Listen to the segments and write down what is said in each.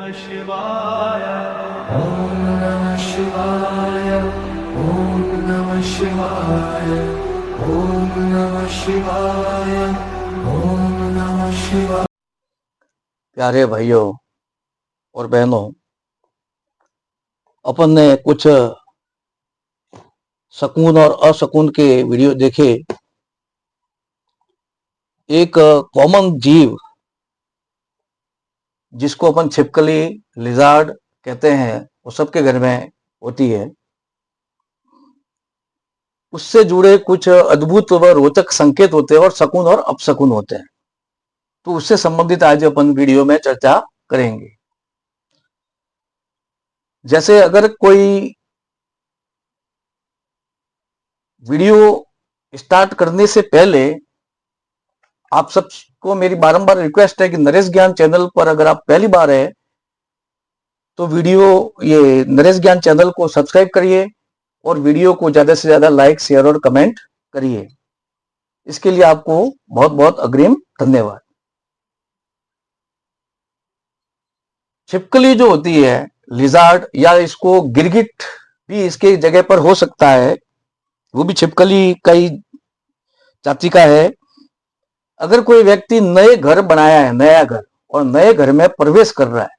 शिवाय ओम नमः शिवाय ओम नमः शिवाय ओम नमः शिवाय ओम नमः शिवाय। प्यारे भाइयों और बहनों, अपन ने कुछ सकून और असकून के वीडियो देखे। एक कॉमन जीव जिसको अपन छिपकली, लिजार्ड कहते हैं, वो सबके घर में होती है। उससे जुड़े कुछ अद्भुत व रोचक संकेत होते हैं और सकून और अपशकुन होते हैं। तो उससे संबंधित आज अपन वीडियो में चर्चा करेंगे। जैसे अगर कोई वीडियो स्टार्ट करने से पहले आप सबको मेरी बारंबार रिक्वेस्ट है कि नरेश ज्ञान चैनल पर अगर आप पहली बार है तो ये नरेश ज्ञान चैनल को सब्सक्राइब करिए और वीडियो को ज्यादा से ज्यादा लाइक, शेयर और कमेंट करिए। इसके लिए आपको बहुत बहुत अग्रिम धन्यवाद। छिपकली जो होती है, लिजार्ड या इसको गिरगिट भी इसके जगह पर हो सकता है, वो भी छिपकली कई जाति का है। अगर कोई व्यक्ति नए घर बनाया है, नया घर, और नए घर में प्रवेश कर रहा है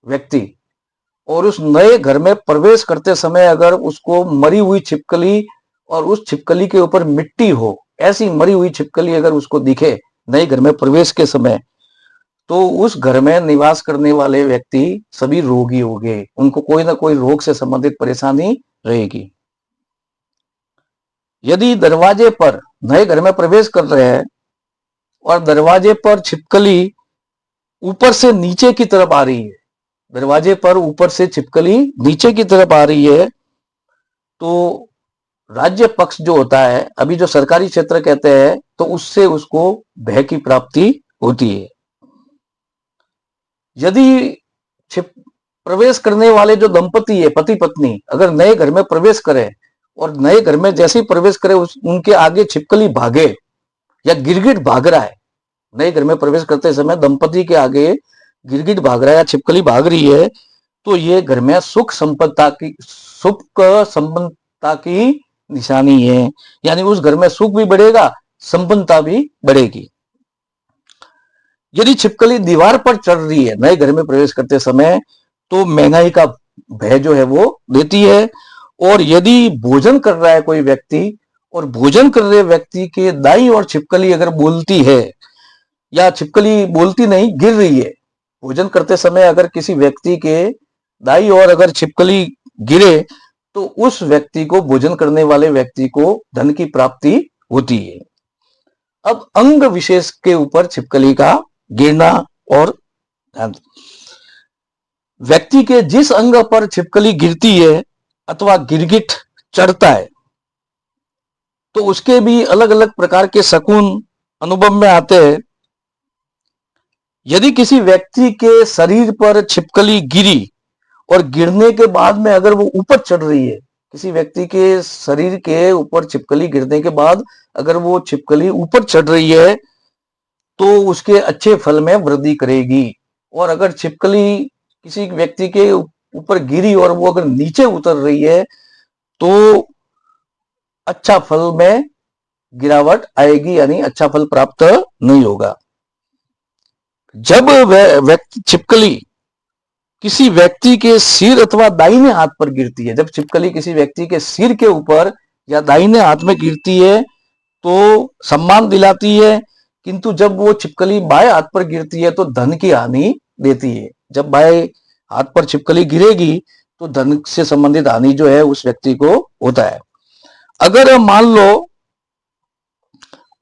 व्यक्ति, और उस नए घर में प्रवेश करते समय अगर उसको मरी हुई छिपकली और उस छिपकली के ऊपर मिट्टी हो, ऐसी मरी हुई छिपकली अगर उसको दिखे नए घर में प्रवेश के समय, तो उस घर में निवास करने वाले व्यक्ति सभी रोगी होंगे, उनको कोई ना कोई रोग से संबंधित परेशानी रहेगी। यदि दरवाजे पर नए घर में प्रवेश कर रहे हैं और दरवाजे पर छिपकली ऊपर से नीचे की तरफ आ रही है, दरवाजे पर ऊपर से छिपकली नीचे की तरफ आ रही है, तो राज्य पक्ष जो होता है, अभी जो सरकारी क्षेत्र कहते हैं, तो उससे उसको भय की प्राप्ति होती है। यदि प्रवेश करने वाले जो दंपति है, पति पत्नी, अगर नए घर में प्रवेश करें और नए घर में जैसे ही प्रवेश करे उनके आगे छिपकली भागे या गिरगिट भाग रहा है, नए घर में प्रवेश करते समय दंपति के आगे गिरगिट भाग रहा है या छिपकली भाग रही है, तो ये घर में सुख संपन्नता की निशानी है। यानी उस घर में सुख भी बढ़ेगा, संपन्नता भी बढ़ेगी। यदि छिपकली दीवार पर चढ़ रही है नए घर में प्रवेश करते समय, तो महंगाई का भय जो है वो देती है। और यदि भोजन कर रहा है कोई व्यक्ति और भोजन कर रहे व्यक्ति के दाईं ओर छिपकली अगर बोलती है, या छिपकली बोलती नहीं, गिर रही है, भोजन करते समय अगर किसी व्यक्ति के दाईं ओर अगर छिपकली गिरे, तो उस व्यक्ति को, भोजन करने वाले व्यक्ति को धन की प्राप्ति होती है। अब अंग विशेष के ऊपर छिपकली का गिरना और व्यक्ति के जिस अंग पर छिपकली गिरती है अथवा गिरगिट चढ़ता है, तो उसके भी अलग अलग प्रकार के शकुन अनुभव में आते हैं। यदि किसी व्यक्ति के शरीर पर छिपकली गिरी और गिरने के बाद में अगर वो ऊपर चढ़ रही है, किसी व्यक्ति के शरीर के ऊपर छिपकली गिरने के बाद अगर वो छिपकली ऊपर चढ़ रही है, तो उसके अच्छे फल में वृद्धि करेगी। और अगर छिपकली किसी व्यक्ति के ऊपर गिरी और वो अगर नीचे उतर रही है, तो अच्छा फल में गिरावट आएगी, यानी अच्छा फल प्राप्त नहीं होगा। जब व्यक्ति छिपकली किसी व्यक्ति के सिर अथवा दाहिने हाथ पर गिरती है, जब छिपकली किसी व्यक्ति के सिर के ऊपर या दाहिने हाथ में गिरती है तो सम्मान दिलाती है, किंतु जब वो छिपकली बाएं हाथ पर गिरती है तो धन की हानि देती है। जब बाएं हाथ पर छिपकली गिरेगी तो धन से संबंधित हानि जो है उस व्यक्ति को होता है। अगर मान लो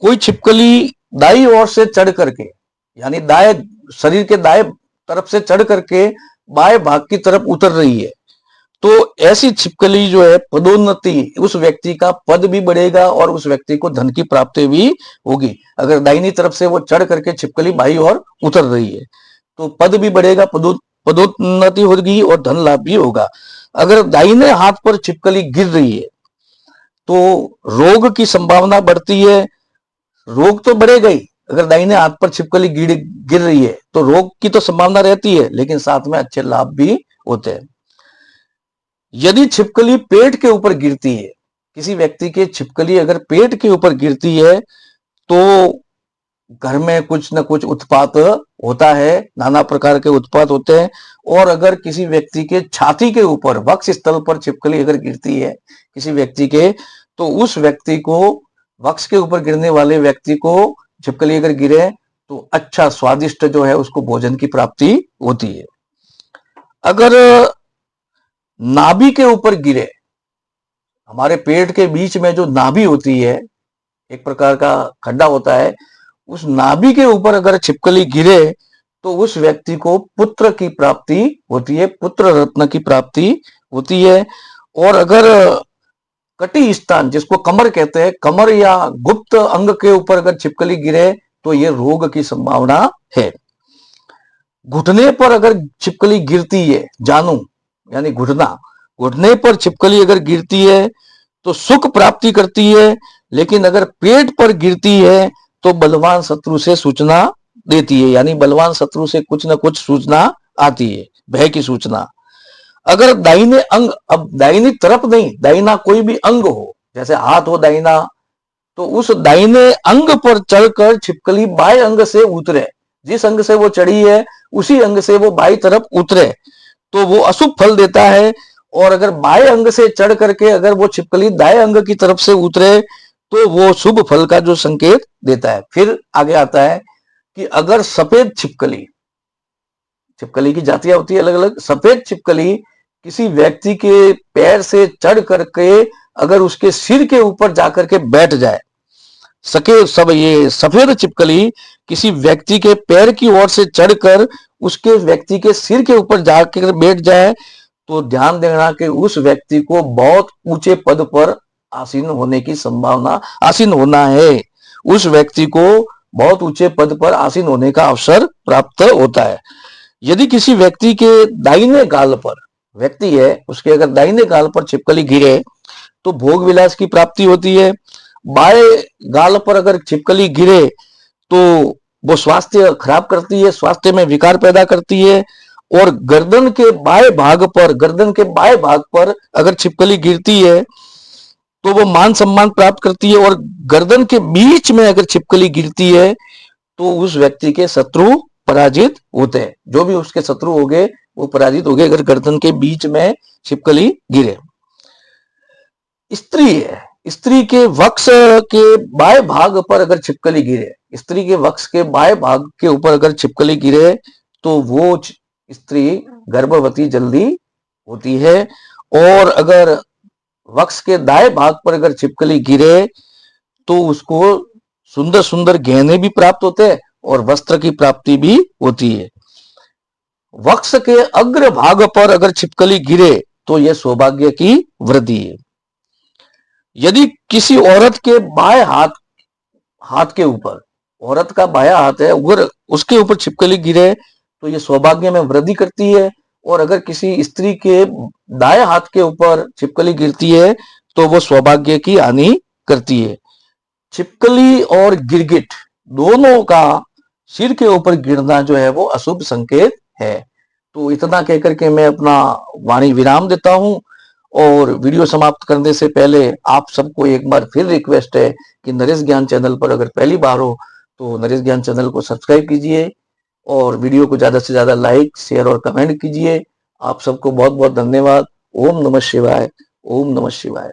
कोई छिपकली दाईं ओर से चढ़ करके, यानी दाएं शरीर के दाएं तरफ से चढ़ करके बाएं भाग की तरफ उतर रही है, तो ऐसी छिपकली जो है पदोन्नति, उस व्यक्ति का पद भी बढ़ेगा और उस व्यक्ति को धन की प्राप्ति भी होगी। अगर दाहिनी तरफ से वो चढ़ करके छिपकली बाईं ओर उतर रही है तो पद भी बढ़ेगा, पदोन्नति होगी और धन लाभ भी होगा। अगर दाहिने हाथ पर छिपकली गिर रही है तो रोग की संभावना बढ़ती है। रोग तो बढ़ेगा ही, अगर दाहिने हाथ पर छिपकली गिर रही है तो रोग की तो संभावना रहती है, लेकिन साथ में अच्छे लाभ भी होते हैं। यदि छिपकली पेट के ऊपर गिरती है, किसी व्यक्ति के छिपकली अगर पेट के ऊपर गिरती है तो घर में कुछ न कुछ उत्पात होता है, नाना प्रकार के उत्पात होते हैं। और अगर किसी व्यक्ति के छाती के ऊपर वक्ष स्थल पर छिपकली अगर गिरती है किसी व्यक्ति के, तो उस व्यक्ति को, वक्ष के ऊपर गिरने वाले व्यक्ति को छिपकली अगर गिरे तो अच्छा स्वादिष्ट जो है उसको भोजन की प्राप्ति होती है। अगर नाभि के ऊपर गिरे, हमारे पेट के बीच में जो नाभि होती है, एक प्रकार का खड्डा होता है, उस नाभि के ऊपर अगर छिपकली गिरे तो उस व्यक्ति को पुत्र की प्राप्ति होती है, पुत्र रत्न की प्राप्ति होती है। और अगर कटी स्थान, जिसको कमर कहते हैं, कमर या गुप्त अंग के ऊपर अगर छिपकली गिरे तो ये रोग की संभावना है। घुटने पर अगर छिपकली गिरती है, जानू यानी घुटना, घुटने पर छिपकली अगर गिरती है तो सुख प्राप्ति करती है, लेकिन अगर पेट पर गिरती है तो बलवान शत्रु से सूचना देती है, यानी बलवान शत्रु से कुछ ना कुछ सूचना आती है, भय की सूचना। अगर दाहिने अंग, अब दाहिनी तरफ नहीं, दाहिना कोई भी अंग हो, जैसे हाथ हो दाहिना, तो उस दाहिने अंग पर चढ़कर छिपकली बाएं अंग से उतरे, जिस अंग से वो चढ़ी है उसी अंग से वो बाई तरफ उतरे तो वो अशुभ फल देता है। और अगर बाएं अंग से चढ़ करके अगर वो छिपकली दाएं अंग की तरफ से उतरे तो वो शुभ फल का जो संकेत देता है। फिर आगे आता है कि अगर सफेद छिपकली, छिपकली की जातियां होती है अलग अलग, सफेद छिपकली किसी व्यक्ति के पैर से चढ़ करके अगर उसके सिर के ऊपर जाकर के बैठ जाए, ये सफेद छिपकली किसी व्यक्ति के पैर की ओर से चढ़कर उसके व्यक्ति के सिर के ऊपर जाकर बैठ जाए तो ध्यान देना कि उस व्यक्ति को बहुत ऊंचे पद पर आसीन होने की संभावना, आसीन होना है, उस व्यक्ति को बहुत ऊंचे पद पर आसीन होने का अवसर प्राप्त होता है। यदि किसी व्यक्ति के दाहिने गाल पर, व्यक्ति है उसके अगर दाहिने गाल पर छिपकली गिरे तो भोग विलास की प्राप्ति होती है। बाएं गाल पर अगर छिपकली गिरे तो वो स्वास्थ्य खराब करती है, स्वास्थ्य में विकार पैदा करती है। और गर्दन के बाएं भाग पर, गर्दन के बाएं भाग पर अगर छिपकली गिरती है तो वो मान सम्मान प्राप्त करती है। और गर्दन के बीच में अगर छिपकली गिरती है तो उस व्यक्ति के शत्रु पराजित होते हैं, जो भी उसके शत्रु हो गए वो पराजित हो गए अगर गर्दन के बीच में छिपकली गिरे। स्त्री है, स्त्री के वक्ष के बाएं भाग पर अगर छिपकली गिरे, स्त्री के वक्ष के बाएं भाग के ऊपर अगर छिपकली गिरे तो वो स्त्री गर्भवती जल्दी होती है। और अगर वक्ष के दाएं भाग पर अगर छिपकली गिरे तो उसको सुंदर सुंदर गहने भी प्राप्त होते हैं और वस्त्र की प्राप्ति भी होती है। वक्ष के अग्र भाग पर अगर छिपकली गिरे तो यह सौभाग्य की वृद्धि है। यदि किसी औरत के बाएं हाथ के ऊपर, औरत का बायां हाथ है, अगर उसके ऊपर छिपकली गिरे तो यह सौभाग्य में वृद्धि करती है। और अगर किसी स्त्री के दाएं हाथ के ऊपर छिपकली गिरती है तो वो सौभाग्य की हानि करती है। छिपकली और गिरगिट दोनों का सिर के ऊपर गिरना जो है वो अशुभ संकेत है। तो इतना कहकर के मैं अपना वाणी विराम देता हूं। और वीडियो समाप्त करने से पहले आप सबको एक बार फिर रिक्वेस्ट है कि नरेश ज्ञान चैनल पर अगर पहली बार हो तो नरेश ज्ञान चैनल को सब्सक्राइब कीजिए और वीडियो को ज्यादा से ज्यादा लाइक, शेयर और कमेंट कीजिए। आप सबको बहुत बहुत धन्यवाद। ओम नमः शिवाय, ओम नमः शिवाय।